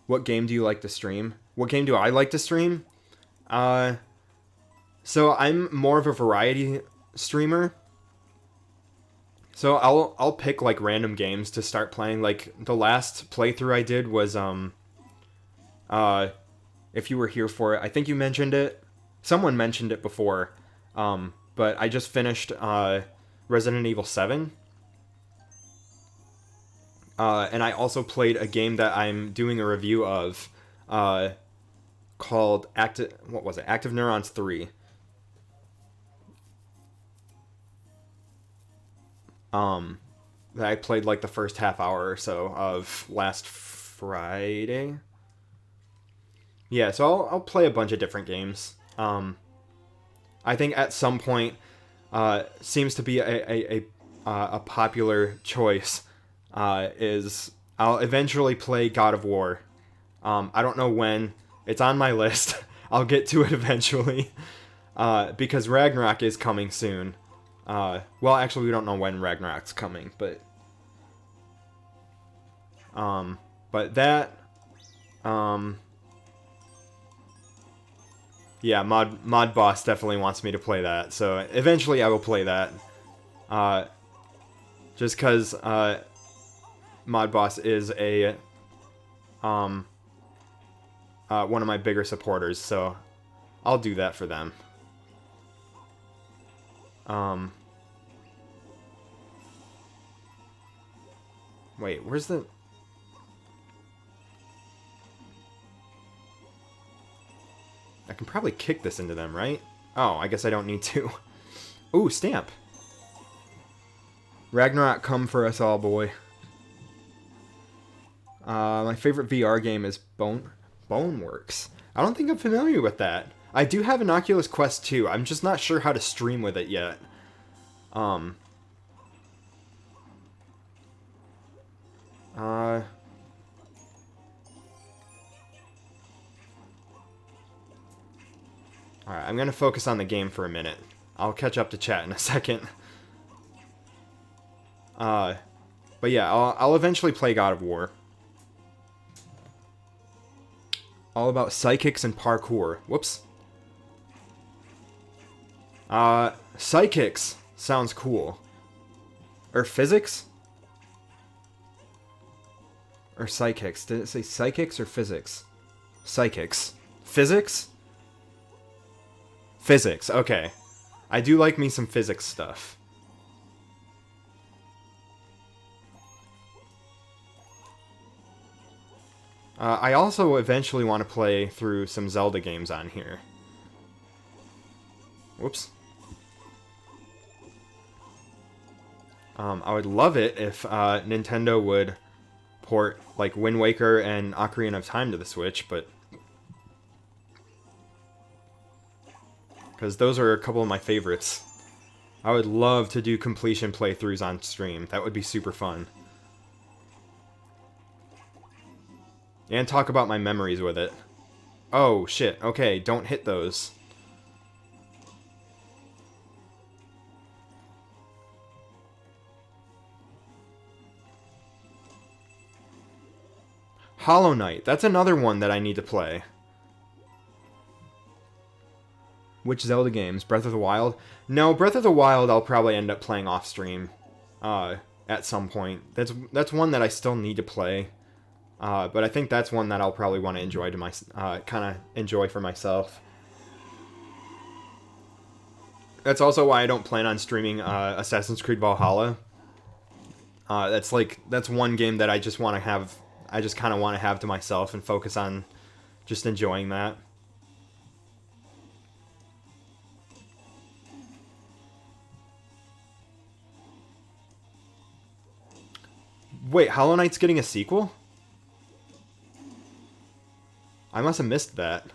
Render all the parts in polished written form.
what game do you like to stream? What game do I like to stream? So I'm more of a variety streamer. So I'll pick like random games to start playing. Like the last playthrough I did was if you were here for it, I think you mentioned it. Someone mentioned it before. But I just finished Resident Evil 7. And I also played a game that I'm doing a review of called Active Neurons 3. That I played like the first half hour or so of last Friday. Yeah, so I'll play a bunch of different games. I think at some point seems to be a popular choice is I'll eventually play God of War. I don't know when. It's on my list. I'll get to it eventually because Ragnarok is coming soon. Well, actually, we don't know when Ragnarok's coming, but that, yeah, Mod Boss definitely wants me to play that, so eventually I will play that, just because, Mod Boss is one of my bigger supporters, so I'll do that for them. Wait, where's the... I can probably kick this into them, right? Oh, I guess I don't need to. Ooh, stamp. Ragnarok, come for us all, boy. My favorite VR game is Boneworks. I don't think I'm familiar with that. I do have an Oculus Quest 2. I'm just not sure how to stream with it yet. Alright, I'm gonna focus on the game for a minute. I'll catch up to chat in a second. But yeah, I'll eventually play God of War. All about psychics and parkour. Whoops. Psychics sounds cool. Or physics? Or psychics. Did it say psychics or physics? Psychics. Physics? Physics, okay. I do like me some physics stuff. I also eventually want to play through some Zelda games on here. Whoops. I would love it if Nintendo would port like Wind Waker and Ocarina of Time to the Switch, but because those are a couple of my favorites. I would love to do completion playthroughs on stream. That would be super fun. And talk about my memories with it. Oh, shit. Okay, don't hit those. Hollow Knight. That's another one that I need to play. Which Zelda games? Breath of the Wild? No, Breath of the Wild I'll probably end up playing off stream. At some point. That's one that I still need to play. But I think that's one that I'll probably want to enjoy to kind of enjoy for myself. That's also why I don't plan on streaming Assassin's Creed Valhalla. That's one game that I just want to have. I just kind of want to have to myself and focus on just enjoying that. Wait, Hollow Knight's getting a sequel? I must have missed that.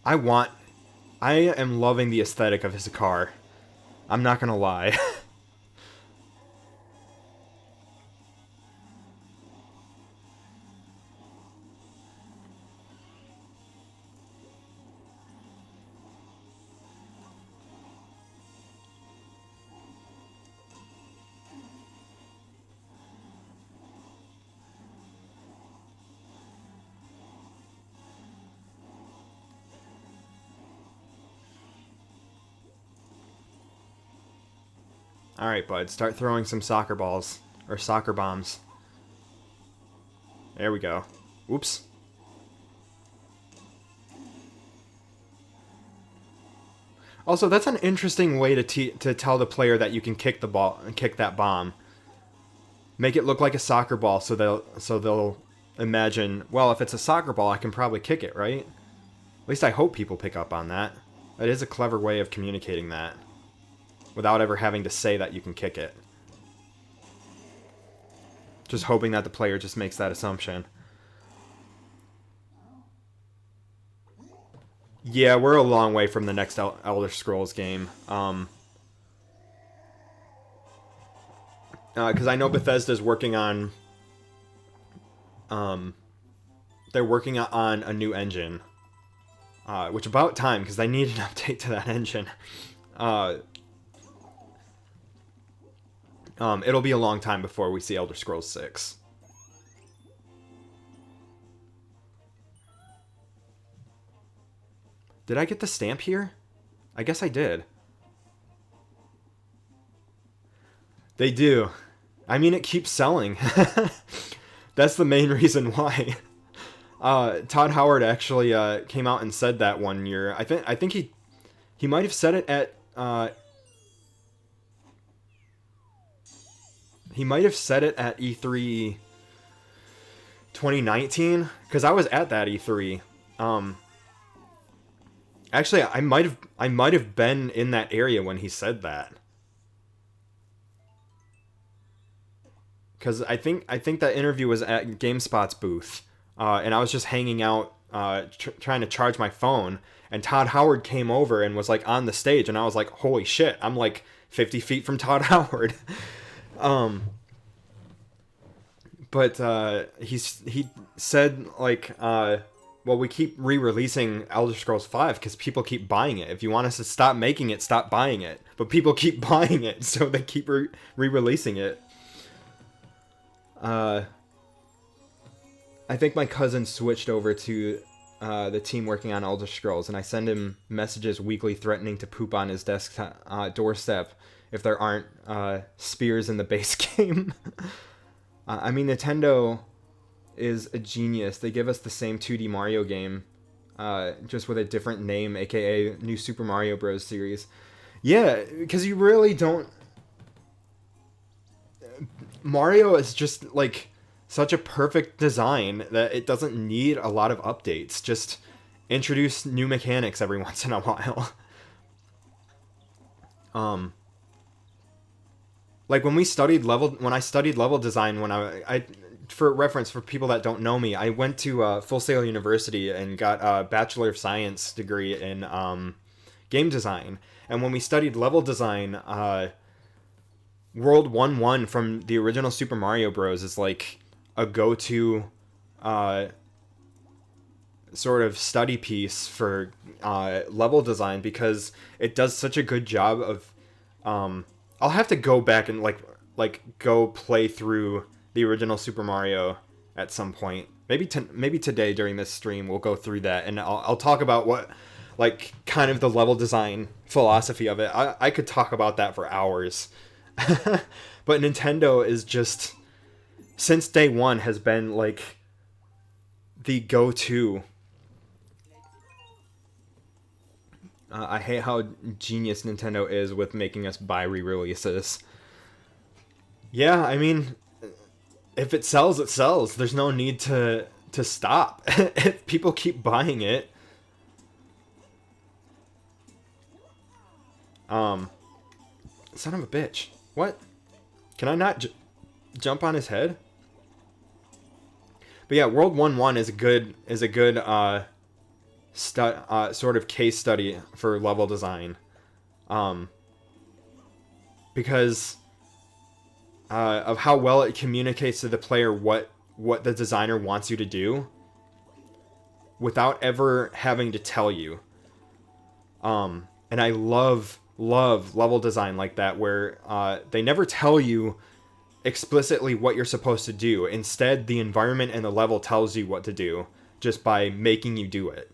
I am loving the aesthetic of his car. I'm not gonna lie. Alright, bud. Start throwing some soccer balls. Or soccer bombs. There we go. Whoops. Also, that's an interesting way to tell the player that you can kick the ball and kick that bomb. Make it look like a soccer ball, so they'll imagine, well, if it's a soccer ball, I can probably kick it, right? At least I hope people pick up on that. That is a clever way of communicating that, without ever having to say that you can kick it. Just hoping that the player just makes that assumption. Yeah, we're a long way from the next Elder Scrolls game. Because I know Bethesda's working on... they're working on a new engine. Which about time, because I need an update to that engine. It'll be a long time before we see Elder Scrolls 6. Did I get the stamp here? I guess I did. They do. I mean, it keeps selling. That's the main reason why. Todd Howard actually came out and said that one year. I think he might have said it at E3 2019, because I was at that E3. Actually, I might have been in that area when he said that. Because I think that interview was at GameSpot's booth, and I was just hanging out, trying to charge my phone, and Todd Howard came over and was like on the stage, and I was like, holy shit, I'm like 50 feet from Todd Howard. But he said like, well, we keep re-releasing Elder Scrolls 5 because people keep buying it. If you want us to stop making it, stop buying it. But people keep buying it, so they keep re-releasing it. I think my cousin switched over to the team working on Elder Scrolls, and I send him messages weekly threatening to poop on his doorstep if there aren't spears in the base game. I mean, Nintendo is a genius. They give us the same 2D Mario game, just with a different name, aka New Super Mario Bros. Series. Yeah, because you really don't... Mario is just, like, such a perfect design that it doesn't need a lot of updates. Just introduce new mechanics every once in a while. Like, when I studied level design, when I for reference, for people that don't know me, I went to Full Sail University and got a Bachelor of Science degree in game design. And when we studied level design, World 1-1 from the original Super Mario Bros. Is like a go-to sort of study piece for level design, because it does such a good job of... I'll have to go back and like go play through the original Super Mario at some point. Maybe today during this stream we'll go through that, and I'll talk about what, like, kind of the level design philosophy of it. I could talk about that for hours. But Nintendo is just, since day one, has been like the go-to. I hate how genius Nintendo is with making us buy re-releases. Yeah, I mean, if it sells, it sells. There's no need to stop. If people keep buying it. Son of a bitch. What? Can I not jump on his head? But yeah, World 1-1 is a good sort of case study for level design. Because of how well it communicates to the player what the designer wants you to do without ever having to tell you. And I love level design like that, where they never tell you explicitly what you're supposed to do. Instead, the environment and the level tells you what to do just by making you do it.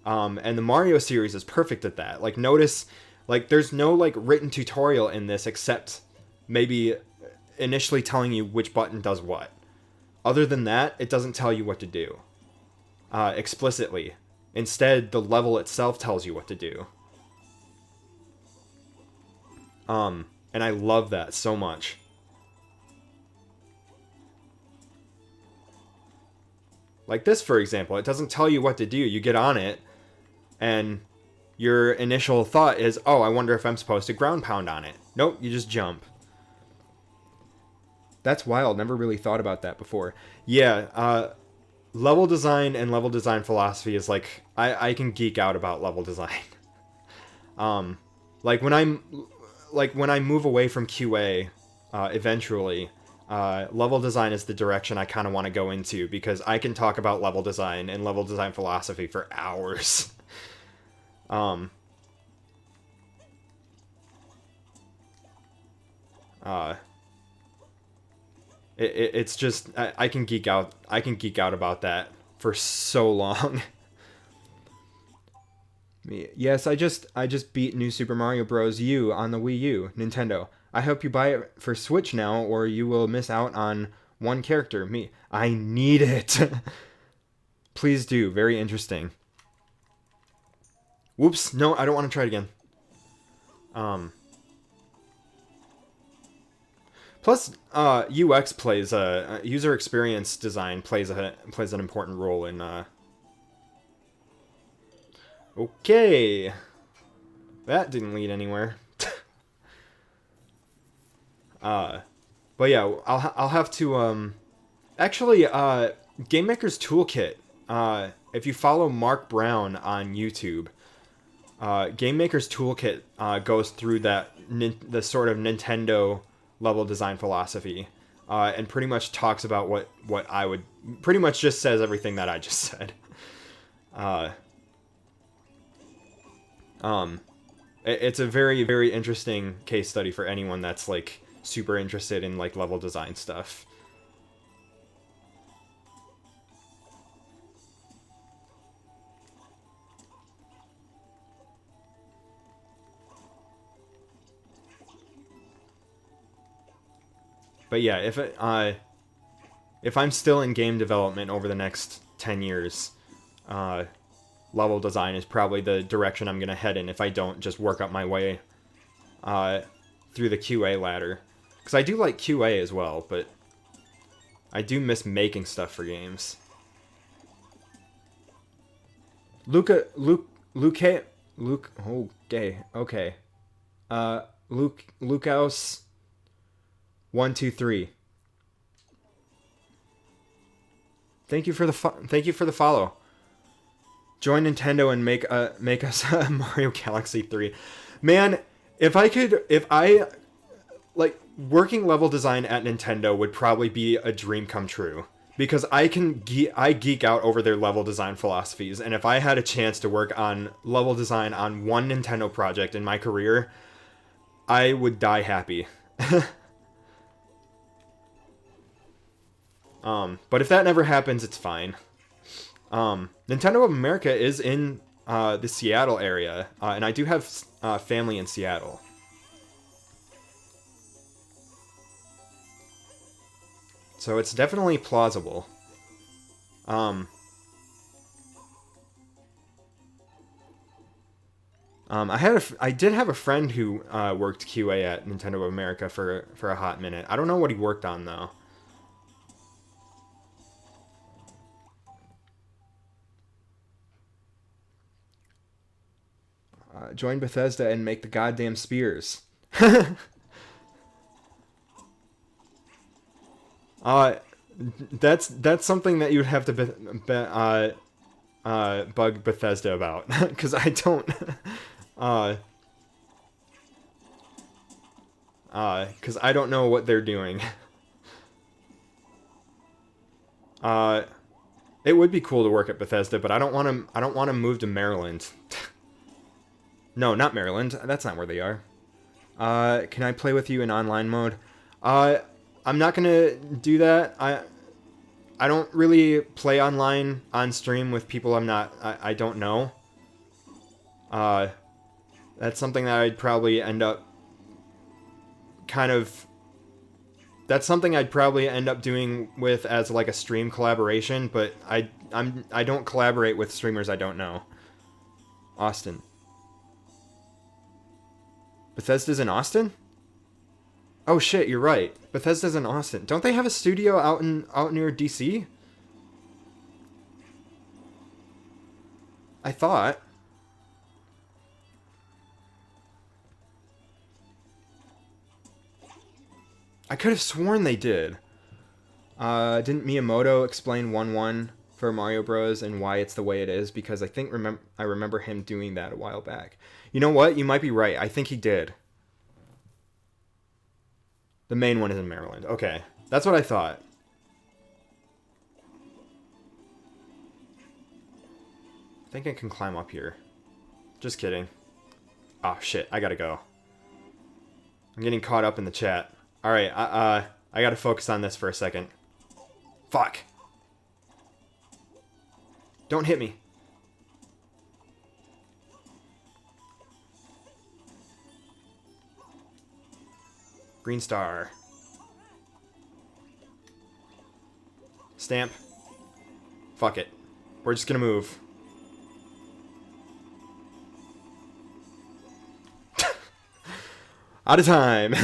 And the Mario series is perfect at that. Like, notice Like, there's no, like, written tutorial in this except maybe initially telling you which button does what. Other than that, it doesn't tell you what to do explicitly. Instead, the level itself tells you what to do. And I love that so much. Like this, for example, it doesn't tell you what to do. You get on it, and your initial thought is, oh, I wonder if I'm supposed to ground pound on it. Nope, you just jump. That's wild. Never really thought about that before. Yeah, level design and level design philosophy is like, I can geek out about level design. Like when I move away from QA, eventually, level design is the direction I kind of want to go into, because I can talk about level design and level design philosophy for hours. It's just I can geek out. I can geek out about that for so long. Yes, I just beat New Super Mario Bros. U on the Wii U, Nintendo. I hope you buy it for Switch now, or you will miss out on one character. Me. I need it. Please do. Very interesting. Whoops. No, I don't want to try it again. Plus, UX plays user experience design plays an important role in. Okay, that didn't lead anywhere. But yeah, I'll have to actually Game Maker's Toolkit. If you follow Mark Brown on YouTube, Game Maker's Toolkit goes through the sort of Nintendo level design philosophy, and pretty much talks about what I would pretty much just says everything that I just said. It's a very, very interesting case study for anyone that's like super interested in like level design stuff. But yeah, if I'm still in game development over the next 10 years, level design is probably the direction I'm going to head in if I don't just work up my way through the QA ladder. Because I do like QA as well, but I do miss making stuff for games. Okay. Lucaus 123. Thank you for the follow. Join Nintendo and make us a Mario Galaxy 3. Man, if I like working level design at Nintendo would probably be a dream come true, because I geek out over their level design philosophies, and if I had a chance to work on level design on one Nintendo project in my career, I would die happy. But if that never happens, it's fine. Nintendo of America is in the Seattle area, and I do have family in Seattle. So it's definitely plausible. I did have a friend who worked QA at Nintendo of America for a hot minute. I don't know what he worked on though. Join Bethesda and make the goddamn spears. That's something that you'd have to bug Bethesda about, because I don't. Because I don't know what they're doing. It would be cool to work at Bethesda, but I don't want to move to Maryland. No, not Maryland. That's not where they are. Can I play with you in online mode? I'm not gonna do that. I don't really play online on stream with people I don't know. That's something that I'd probably end up kind of... That's something I'd probably end up doing with as like a stream collaboration, but I don't collaborate with streamers I don't know. Austin. Bethesda's in Austin? Oh shit, you're right. Bethesda's in Austin. Don't they have a studio out near DC? I thought. I could have sworn they did. Didn't Miyamoto explain 1-1 for Mario Bros. And why it's the way it is? Because I think I remember him doing that a while back. You know what? You might be right. I think he did. The main one is in Maryland. Okay. That's what I thought. I think I can climb up here. Just kidding. Oh, shit. I gotta go. I'm getting caught up in the chat. Alright, I gotta focus on this for a second. Fuck. Don't hit me. Green star. Stamp. Fuck it. We're just gonna move. Out of time.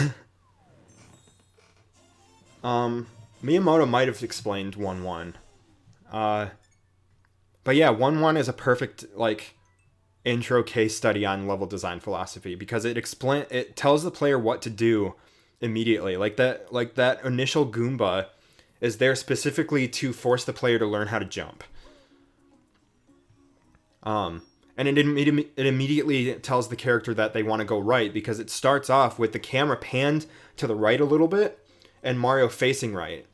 Miyamoto might have explained 1-1. But yeah, 1-1 is a perfect, like, intro case study on level design philosophy because it tells the player what to do immediately. Like that initial Goomba is there specifically to force the player to learn how to jump. And it immediately tells the character that they want to go right because it starts off with the camera panned to the right a little bit and Mario facing right.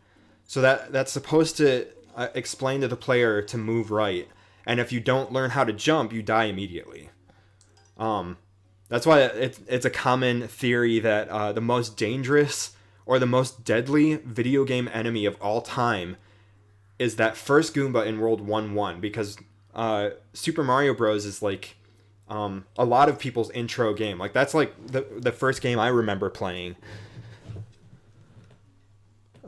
So that's supposed to explain to the player to move right. And if you don't learn how to jump, you die immediately. That's why it's a common theory that the most dangerous or the most deadly video game enemy of all time is that first Goomba in World 1-1 because Super Mario Bros. Is like a lot of people's intro game. Like that's like the first game I remember playing.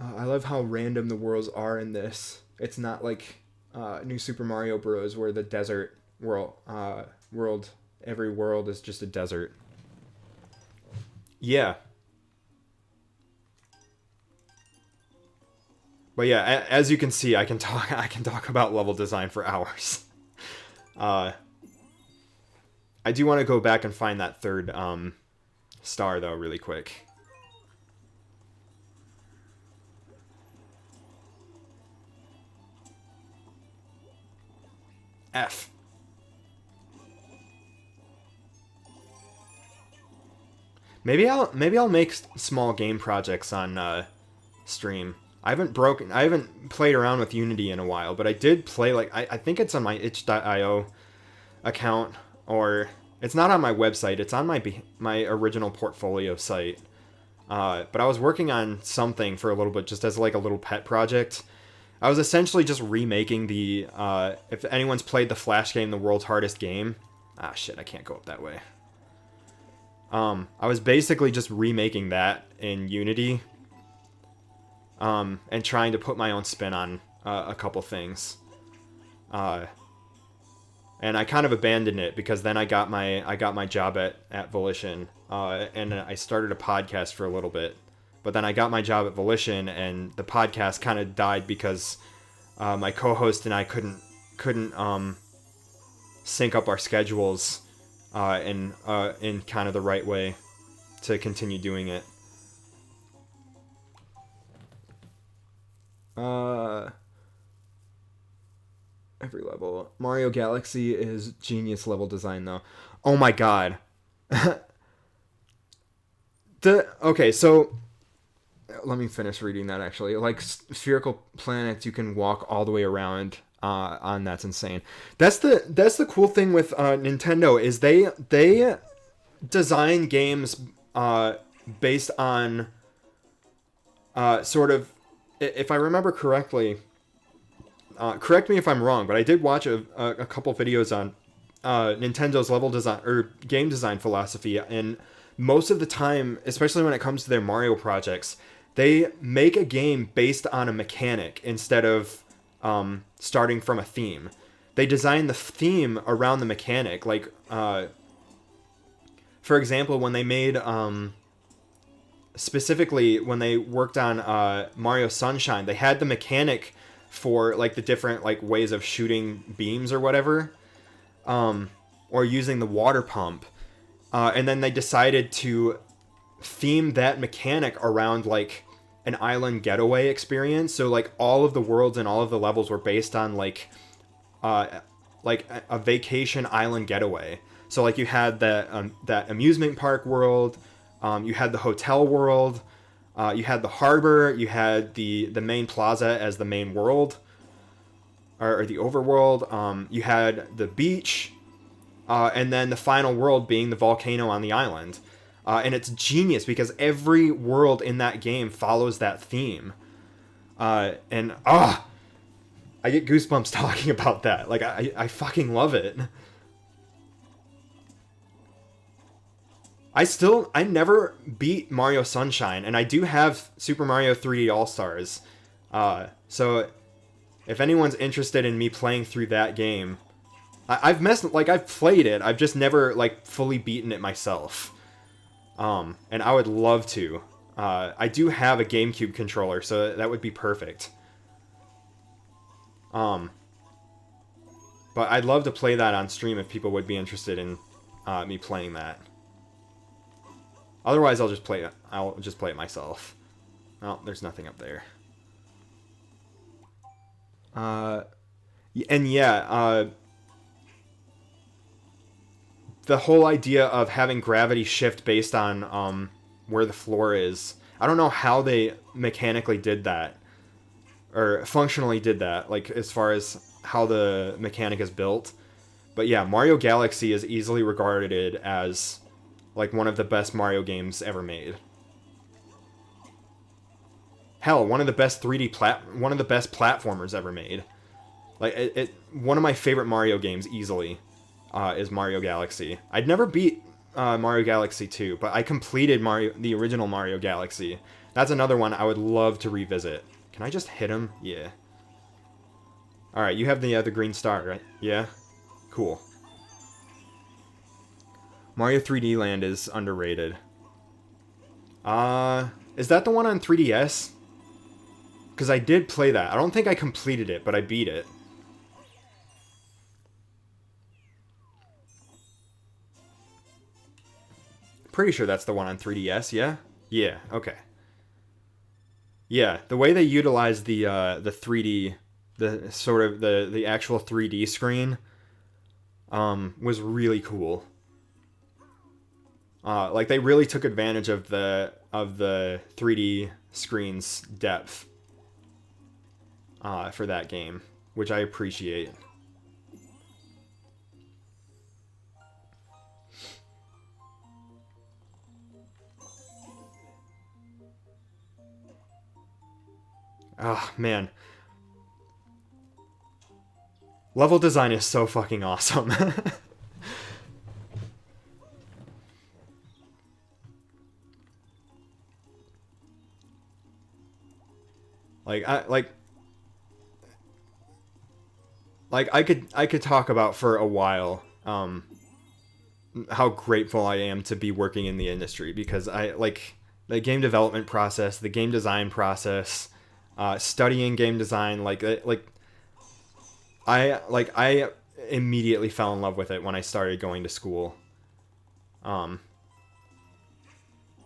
I love how random the worlds are in this. It's not like New Super Mario Bros. Where the desert world, every world is just a desert. Yeah. But yeah, as you can see, I can talk about level design for hours. I do want to go back and find that third star though really quick. F. Maybe I'll make small game projects on stream. I haven't played around with Unity in a while, but I did play like I think it's on my itch.io account, or it's not on my website. It's on my original portfolio site. But I was working on something for a little bit, just as like a little pet project. I was essentially just remaking the if anyone's played the Flash game, The World's Hardest Game. Ah shit, I can't go up that way. I was basically just remaking that in Unity. And trying to put my own spin on a couple things. And I kind of abandoned it because then I got my job at Volition, and I started a podcast for a little bit. But then I got my job at Volition, and the podcast kind of died because my co-host and I couldn't sync up our schedules in kind of the right way to continue doing it. Every level. Mario Galaxy is genius level design, though. Oh my god. Okay, so let me finish reading that, actually. Like, spherical planets you can walk all the way around on. That's insane. That's the cool thing with Nintendo, is they design games based on sort of, if I remember correctly, correct me if I'm wrong, but I did watch a couple videos on Nintendo's level design or game design philosophy, and most of the time, especially when it comes to their Mario projects, they make a game based on a mechanic instead of starting from a theme. They design the theme around the mechanic. Like, for example, when they made specifically when they worked on Mario Sunshine, they had the mechanic for like the different like ways of shooting beams or whatever, or using the water pump, and then they decided to theme that mechanic around like an island getaway experience. So like all of the worlds and all of the levels were based on like a vacation island getaway. So like you had that amusement park world, you had the hotel world, you had the harbor, you had the main plaza as the main world, or the overworld. You had the beach, and then the final world being the volcano on the island. And it's genius because every world in that game follows that theme. And I get goosebumps talking about that. Like, I fucking love it. I never beat Mario Sunshine, and I do have Super Mario 3D All-Stars. So if anyone's interested in me playing through that game, I've played it, I've just never, like, fully beaten it myself. And I would love to. I do have a GameCube controller, so that would be perfect. But I'd love to play that on stream if people would be interested in me playing that. Otherwise, I'll just play it myself. Oh, there's nothing up there. And yeah, the whole idea of having gravity shift based on where the floor is. I don't know how they mechanically did that, or functionally did that, like as far as how the mechanic is built. But yeah, Mario Galaxy is easily regarded as like one of the best Mario games ever made. Hell, one of the best platformers ever made. Like one of my favorite Mario games easily is Mario Galaxy. I'd never beat Mario Galaxy 2, but I completed the original Mario Galaxy. That's another one I would love to revisit. Can I just hit him? Yeah. Alright, you have the other green star, right? Yeah? Cool. Mario 3D Land is underrated. Is that the one on 3DS? Because I did play that. I don't think I completed it, but I beat it. Pretty sure that's the one on 3DS, yeah? Yeah, okay. Yeah, the way they utilize the 3D, the sort of the actual 3D screen, was really cool. Like they really took advantage of the 3D screen's depth for that game, which I appreciate. Oh, man. Level design is so fucking awesome. I could talk about for a while how grateful I am to be working in the industry, because I like the game development process, the game design process, studying game design, I immediately fell in love with it when I started going to school.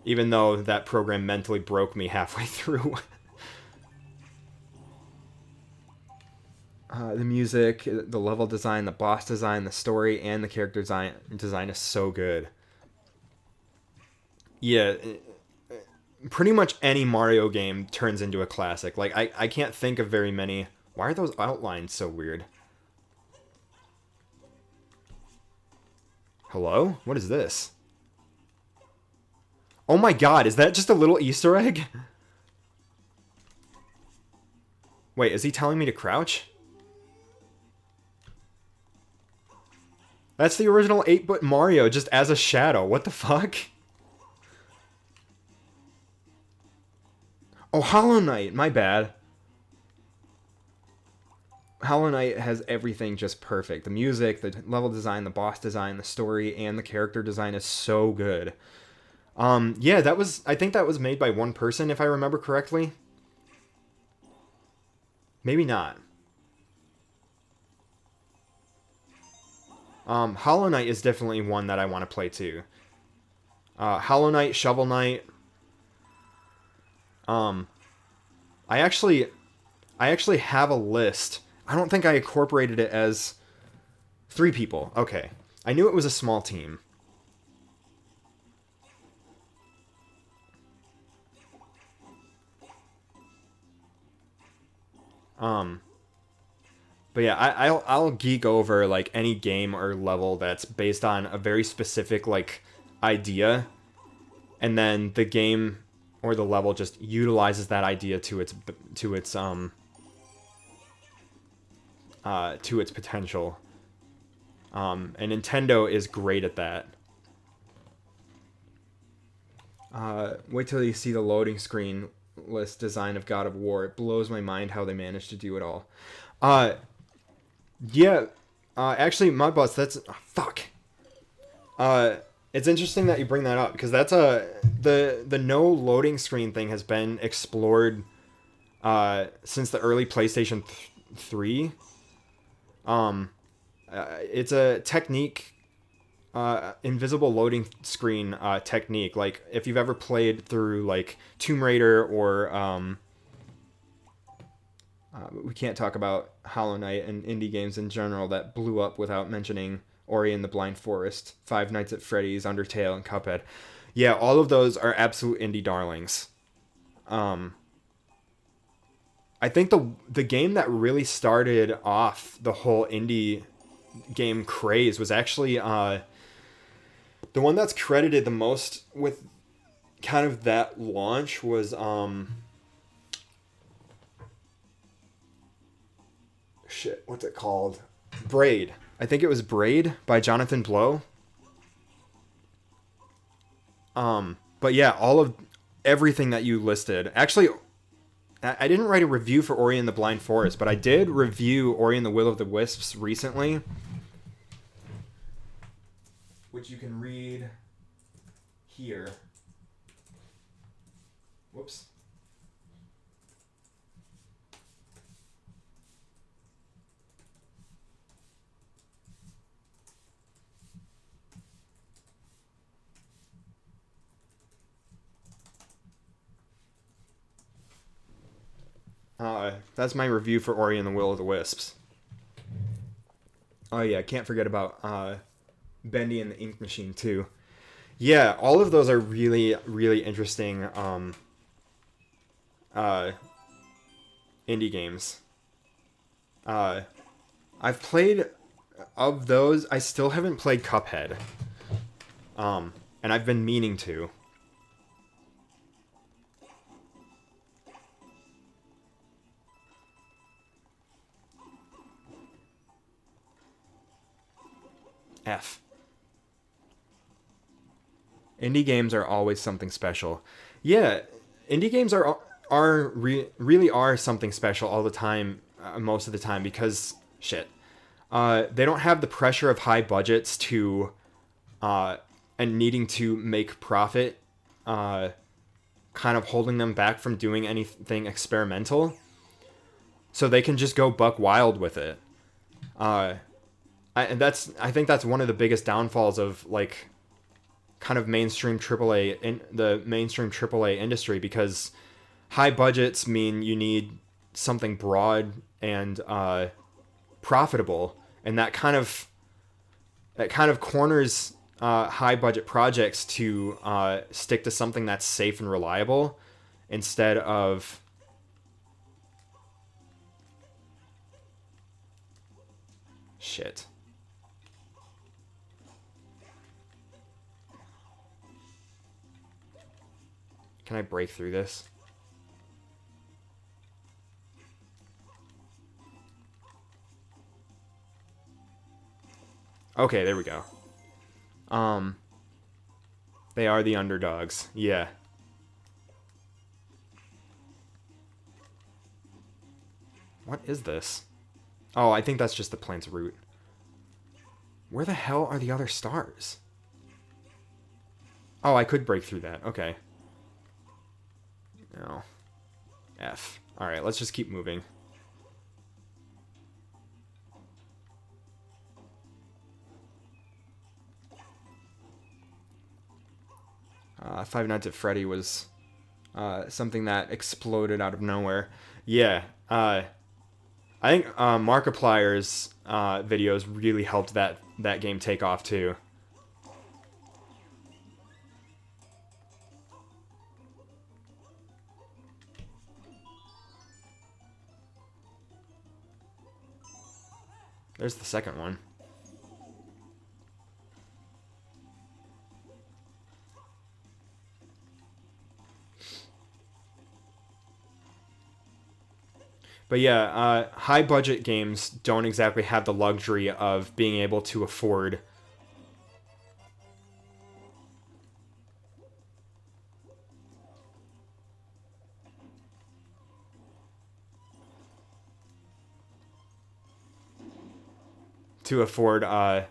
Even though that program mentally broke me halfway through. The music, the level design, the boss design, the story, and the character design is so good. Yeah, pretty much any Mario game turns into a classic. Like, I can't think of very many. Why are those outlines so weird? Hello? What is this? Oh my god, is that just a little Easter egg? Wait, is he telling me to crouch? That's the original 8-bit Mario, just as a shadow. What the fuck? Oh, Hollow Knight. My bad. Hollow Knight has everything just perfect. The music, the level design, the boss design, the story, and the character design is so good. Yeah, that was... I think that was made by one person, if I remember correctly. Maybe not. Hollow Knight is definitely one that I want to play too. Hollow Knight, Shovel Knight. I actually have a list. I don't think I incorporated it as 3 people. Okay. I knew it was a small team. But yeah, I'll geek over like any game or level that's based on a very specific like idea, and then the game or the level just utilizes that idea to its potential. And Nintendo is great at that. Wait till you see the loading screen list design of God of War. It blows my mind how they managed to do it all. Yeah, actually, Mudbots, that's... Oh, fuck. It's interesting that you bring that up, because that's the no loading screen thing has been explored since the early PlayStation 3. It's a technique, invisible loading screen technique. Like, if you've ever played through, like, Tomb Raider or... we can't talk about Hollow Knight and indie games in general that blew up without mentioning Ori and the Blind Forest, Five Nights at Freddy's, Undertale, and Cuphead. Yeah, all of those are absolute indie darlings. I think the game that really started off the whole indie game craze was actually the one that's credited the most with kind of that launch was shit, what's it called? Braid. I think it was Braid by Jonathan Blow. But yeah, everything that you listed. Actually, I didn't write a review for Ori and the Blind Forest, but I did review Ori and the Will of the Wisps recently, which you can read here. Whoops. That's my review for Ori and the Will of the Wisps. Oh yeah, can't forget about Bendy and the Ink Machine too. Yeah, all of those are really, really interesting indie games. I've played, of those, I still haven't played Cuphead. And I've been meaning to. F. Indie games are always something special. Yeah, indie games really are something special all the time, most of the time, because shit, they don't have the pressure of high budgets to and needing to make profit, kind of holding them back from doing anything experimental. So they can just go buck wild with it. I think that's one of the biggest downfalls of like kind of mainstream AAA in the mainstream AAA industry, because high budgets mean you need something broad and profitable, and that kind of corners high budget projects to stick to something that's safe and reliable instead of shit. Can I break through this? Okay, there we go. Um, they are the underdogs. Yeah. What is this? Oh, I think that's just the plant's root. Where the hell are the other stars? Oh, I could break through that. Okay. No. F. Alright, let's just keep moving. Five Nights at Freddy was something that exploded out of nowhere. Yeah. I think Markiplier's videos really helped that game take off too. There's the second one. But yeah, high budget games don't exactly have the luxury of being able to afford a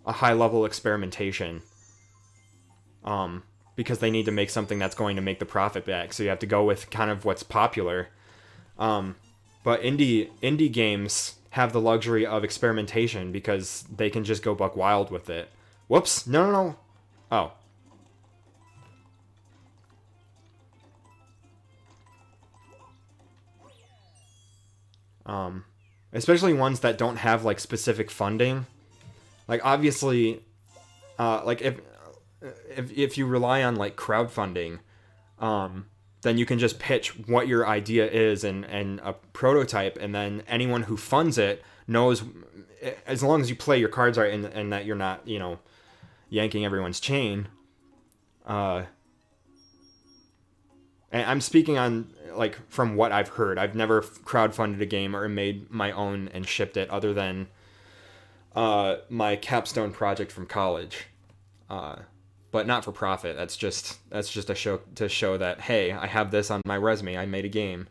high level experimentation. Because they need to make something that's going to make the profit back. So you have to go with kind of what's popular. But indie games have the luxury of experimentation because they can just go buck wild with it. Whoops! No, no, no. Oh. Especially ones that don't have like specific funding. Like obviously, like if you rely on like crowdfunding, then you can just pitch what your idea is and a prototype, and then anyone who funds it knows, as long as you play your cards right and that you're not, yanking everyone's chain. And I'm speaking on like from what I've heard. I've never crowdfunded a game or made my own and shipped it, other than my capstone project from college. But not for profit. That's just a show to show that, hey, I have this on my resume. I made a game.